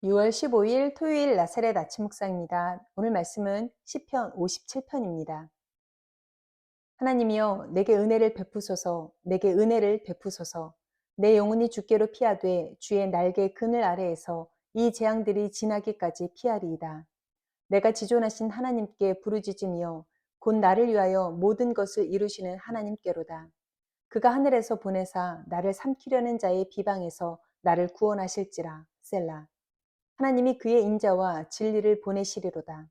6월 15일 토요일 나사렛 아침 묵상입니다. 오늘 말씀은 시편 57편입니다. 하나님이여 내게 은혜를 베푸소서 내게 은혜를 베푸소서 내 영혼이 주께로 피하되 주의 날개 그늘 아래에서 이 재앙들이 지나기까지 피하리이다. 내가 지존하신 하나님께 부르짖으며 곧 나를 위하여 모든 것을 이루시는 하나님께로다. 그가 하늘에서 보내사 나를 삼키려는 자의 비방에서 나를 구원하실지라. 셀라. 하나님이 그의 인자와 진리를 보내시리로다.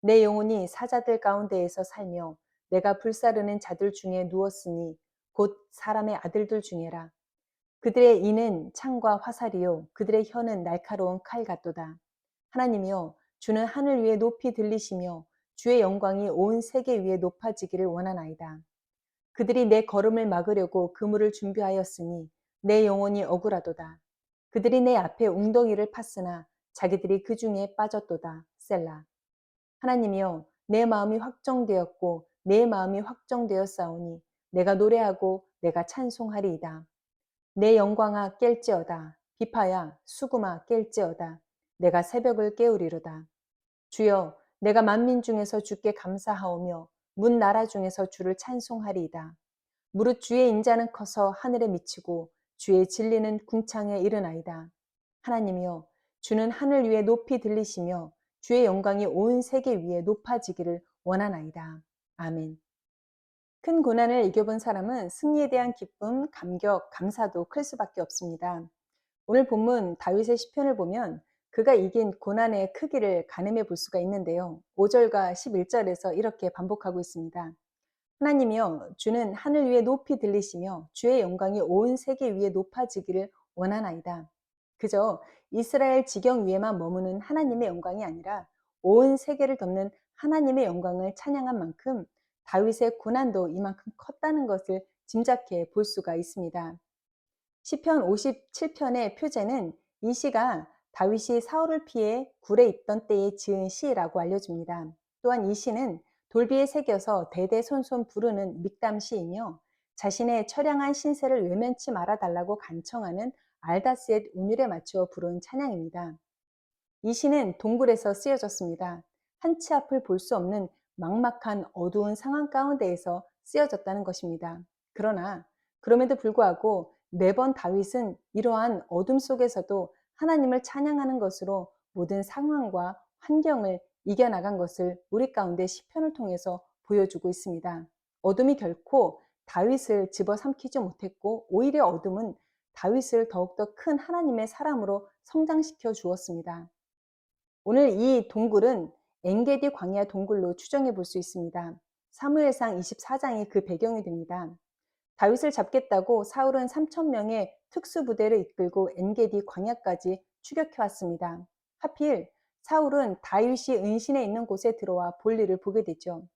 내 영혼이 사자들 가운데에서 살며 내가 불사르는 자들 중에 누웠으니 곧 사람의 아들들 중에라. 그들의 이는 창과 화살이요 그들의 혀는 날카로운 칼 같도다. 하나님이여 주는 하늘 위에 높이 들리시며 주의 영광이 온 세계 위에 높아지기를 원하나이다. 그들이 내 걸음을 막으려고 그물을 준비하였으니 내 영혼이 억울하도다. 그들이 내 앞에 웅덩이를 팠으나 자기들이 그 중에 빠졌도다. 셀라. 하나님이여 내 마음이 확정되었고 내 마음이 확정되었사오니 내가 노래하고 내가 찬송하리이다. 내 영광아 깰지어다. 비파야 수구마 깰지어다. 내가 새벽을 깨우리로다. 주여 내가 만민 중에서 주께 감사하오며 문 나라 중에서 주를 찬송하리이다. 무릇 주의 인자는 커서 하늘에 미치고 주의 진리는 궁창에 이르나이다. 하나님이여 주는 하늘 위에 높이 들리시며 주의 영광이 온 세계 위에 높아지기를 원하나이다. 아멘. 큰 고난을 이겨본 사람은 승리에 대한 기쁨, 감격, 감사도 클 수밖에 없습니다. 오늘 본문 다윗의 시편을 보면 그가 이긴 고난의 크기를 가늠해 볼 수가 있는데요. 5절과 11절에서 이렇게 반복하고 있습니다. 하나님이여 주는 하늘 위에 높이 들리시며 주의 영광이 온 세계 위에 높아지기를 원하나이다. 그저 이스라엘 지경 위에만 머무는 하나님의 영광이 아니라 온 세계를 덮는 하나님의 영광을 찬양한 만큼 다윗의 고난도 이만큼 컸다는 것을 짐작해 볼 수가 있습니다. 시편 57편의 표제는 이 시가 다윗이 사울을 피해 굴에 있던 때에 지은 시라고 알려집니다. 또한 이 시는 돌비에 새겨서 대대손손 부르는 믹담시이며 자신의 처량한 신세를 외면치 말아달라고 간청하는 알다스의 운율에 맞추어 부른 찬양입니다. 이 시는 동굴에서 쓰여졌습니다. 한치 앞을 볼 수 없는 막막한 어두운 상황 가운데에서 쓰여졌다는 것입니다. 그러나 그럼에도 불구하고 매번 다윗은 이러한 어둠 속에서도 하나님을 찬양하는 것으로 모든 상황과 환경을 이겨나간 것을 우리 가운데 시편을 통해서 보여주고 있습니다. 어둠이 결코 다윗을 집어삼키지 못했고 오히려 어둠은 다윗을 더욱더 큰 하나님의 사람으로 성장시켜 주었습니다. 오늘 이 동굴은 엔게디 광야 동굴로 추정해 볼 수 있습니다. 사무엘상 24장이 그 배경이 됩니다. 다윗을 잡겠다고 사울은 3,000명의 특수부대를 이끌고 엔게디 광야까지 추격해 왔습니다. 하필 사울은 다윗이 은신해 있는 곳에 들어와 볼일을 보게 되죠.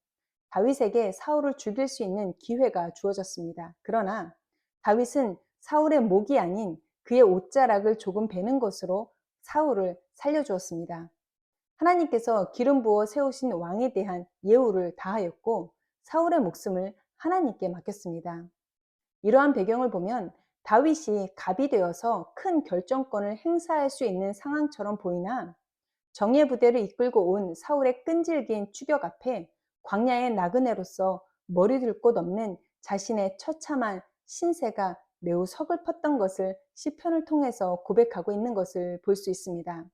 다윗에게 사울을 죽일 수 있는 기회가 주어졌습니다. 그러나 다윗은 사울의 목이 아닌 그의 옷자락을 조금 베는 것으로 사울을 살려주었습니다. 하나님께서 기름 부어 세우신 왕에 대한 예우를 다하였고 사울의 목숨을 하나님께 맡겼습니다. 이러한 배경을 보면 다윗이 갑이 되어서 큰 결정권을 행사할 수 있는 상황처럼 보이나 정예 부대를 이끌고 온 사울의 끈질긴 추격 앞에 광야의 나그네로서 머리 들 곳 없는 자신의 처참한 신세가 매우 서글펐던 것을 시편을 통해서 고백하고 있는 것을 볼 수 있습니다.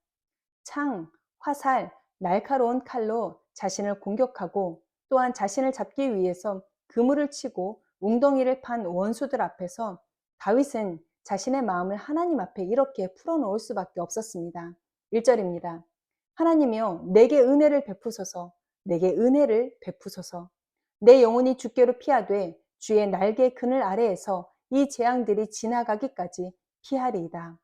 창, 화살, 날카로운 칼로 자신을 공격하고 또한 자신을 잡기 위해서 그물을 치고 웅덩이를 판 원수들 앞에서 다윗은 자신의 마음을 하나님 앞에 이렇게 풀어놓을 수밖에 없었습니다. 1절입니다. 하나님이여 내게 은혜를 베푸소서 내게 은혜를 베푸소서 내 영혼이 주께로 피하되 주의 날개 그늘 아래에서 이 재앙들이 지나가기까지 피하리이다.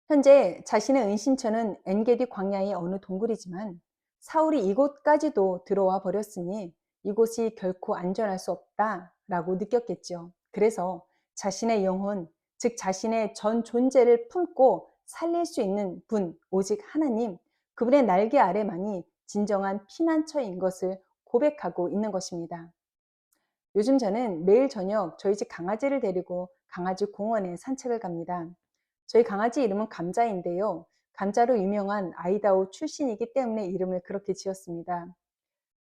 현재 자신의 은신처는 엔게디 광야의 어느 동굴이지만 사울이 이곳까지도 들어와 버렸으니 이곳이 결코 안전할 수 없다라고 느꼈겠죠. 그래서 자신의 영혼, 즉 자신의 전 존재를 품고 살릴 수 있는 분, 오직 하나님, 그분의 날개 아래만이 진정한 피난처인 것을 고백하고 있는 것입니다. 요즘 저는 매일 저녁 저희 집 강아지를 데리고 강아지 공원에 산책을 갑니다. 저희 강아지 이름은 감자인데요. 감자로 유명한 아이다호 출신이기 때문에 이름을 그렇게 지었습니다.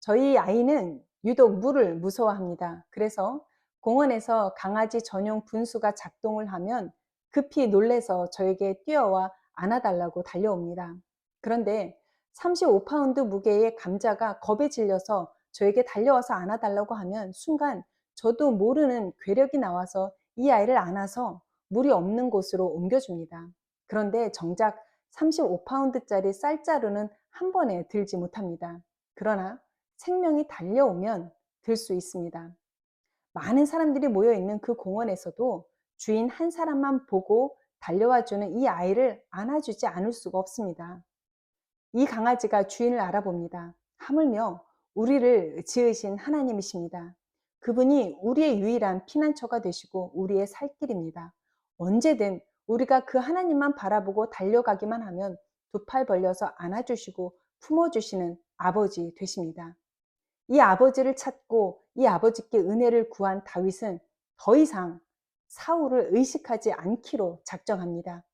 저희 아이는 유독 물을 무서워합니다. 그래서 공원에서 강아지 전용 분수가 작동을 하면 급히 놀래서 저에게 뛰어와 안아달라고 달려옵니다. 그런데 35파운드 무게의 감자가 겁에 질려서 저에게 달려와서 안아달라고 하면 순간 저도 모르는 괴력이 나와서 이 아이를 안아서 물이 없는 곳으로 옮겨줍니다. 그런데 정작 35파운드짜리 쌀자루는 한 번에 들지 못합니다. 그러나 생명이 달려오면 들 수 있습니다. 많은 사람들이 모여 있는 그 공원에서도 주인 한 사람만 보고 달려와 주는 이 아이를 안아주지 않을 수가 없습니다. 이 강아지가 주인을 알아봅니다. 하물며 우리를 지으신 하나님이십니다. 그분이 우리의 유일한 피난처가 되시고 우리의 살 길입니다. 언제든 우리가 그 하나님만 바라보고 달려가기만 하면 두 팔 벌려서 안아주시고 품어주시는 아버지 되십니다. 이 아버지를 찾고 이 아버지께 은혜를 구한 다윗은 더 이상 사울을 의식하지 않기로 작정합니다.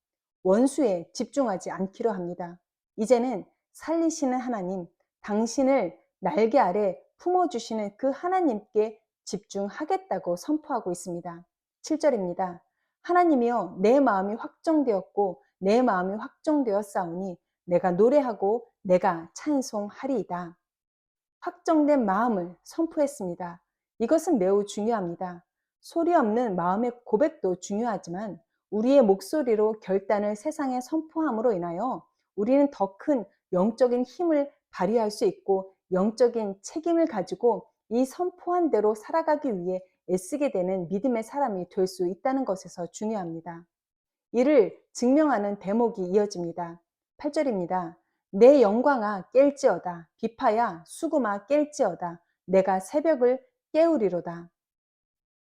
원수에 집중하지 않기로 합니다. 이제는 살리시는 하나님, 당신을 날개 아래 품어주시는 그 하나님께 집중하겠다고 선포하고 있습니다. 7절입니다. 하나님이여 내 마음이 확정되었고 내 마음이 확정되었사오니 내가 노래하고 내가 찬송하리이다. 확정된 마음을 선포했습니다. 이것은 매우 중요합니다. 소리 없는 마음의 고백도 중요하지만 우리의 목소리로 결단을 세상에 선포함으로 인하여 우리는 더 큰 영적인 힘을 발휘할 수 있고 영적인 책임을 가지고 이 선포한 대로 살아가기 위해 애쓰게 되는 믿음의 사람이 될 수 있다는 것에서 중요합니다. 이를 증명하는 대목이 이어집니다. 8절입니다. 내 영광아 깰지어다. 비파야 수금아 깰지어다. 내가 새벽을 깨우리로다.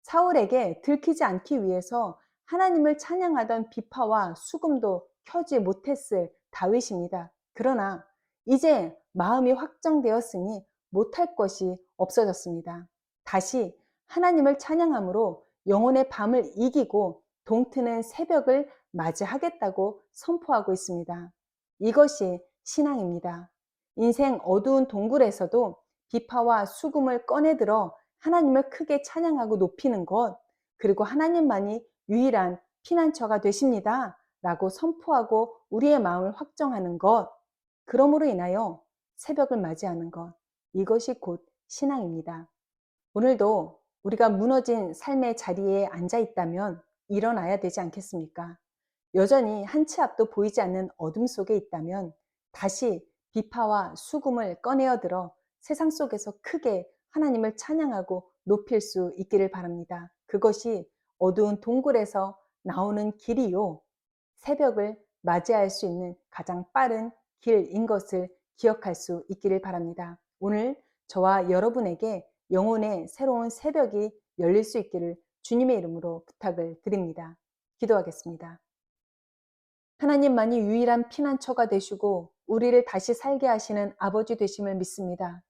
사울에게 들키지 않기 위해서 하나님을 찬양하던 비파와 수금도 켜지 못했을 다윗입니다. 그러나 이제 마음이 확정되었으니 못할 것이 없어졌습니다. 다시 하나님을 찬양함으로 영혼의 밤을 이기고 동트는 새벽을 맞이하겠다고 선포하고 있습니다. 이것이 신앙입니다. 인생 어두운 동굴에서도 비파와 수금을 꺼내들어 하나님을 크게 찬양하고 높이는 것, 그리고 하나님만이 유일한 피난처가 되십니다. 라고 선포하고 우리의 마음을 확정하는 것, 그러므로 인하여 새벽을 맞이하는 것, 이것이 곧 신앙입니다. 오늘도 우리가 무너진 삶의 자리에 앉아 있다면 일어나야 되지 않겠습니까? 여전히 한 치 앞도 보이지 않는 어둠 속에 있다면 다시 비파와 수금을 꺼내어 들어 세상 속에서 크게 하나님을 찬양하고 높일 수 있기를 바랍니다. 그것이 어두운 동굴에서 나오는 길이요. 새벽을 맞이할 수 있는 가장 빠른 길인 것을 기억할 수 있기를 바랍니다. 오늘 저와 여러분에게 영혼의 새로운 새벽이 열릴 수 있기를 주님의 이름으로 부탁을 드립니다. 기도하겠습니다. 하나님만이 유일한 피난처가 되시고 우리를 다시 살게 하시는 아버지 되심을 믿습니다.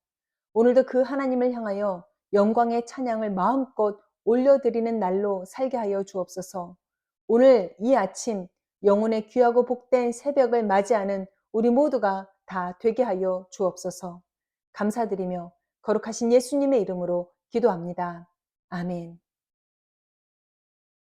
오늘도 그 하나님을 향하여 영광의 찬양을 마음껏 올려드리는 날로 살게 하여 주옵소서. 오늘 이 아침 영혼의 귀하고 복된 새벽을 맞이하는 우리 모두가 다 되게 하여 주옵소서. 감사드리며 거룩하신 예수님의 이름으로 기도합니다. 아멘.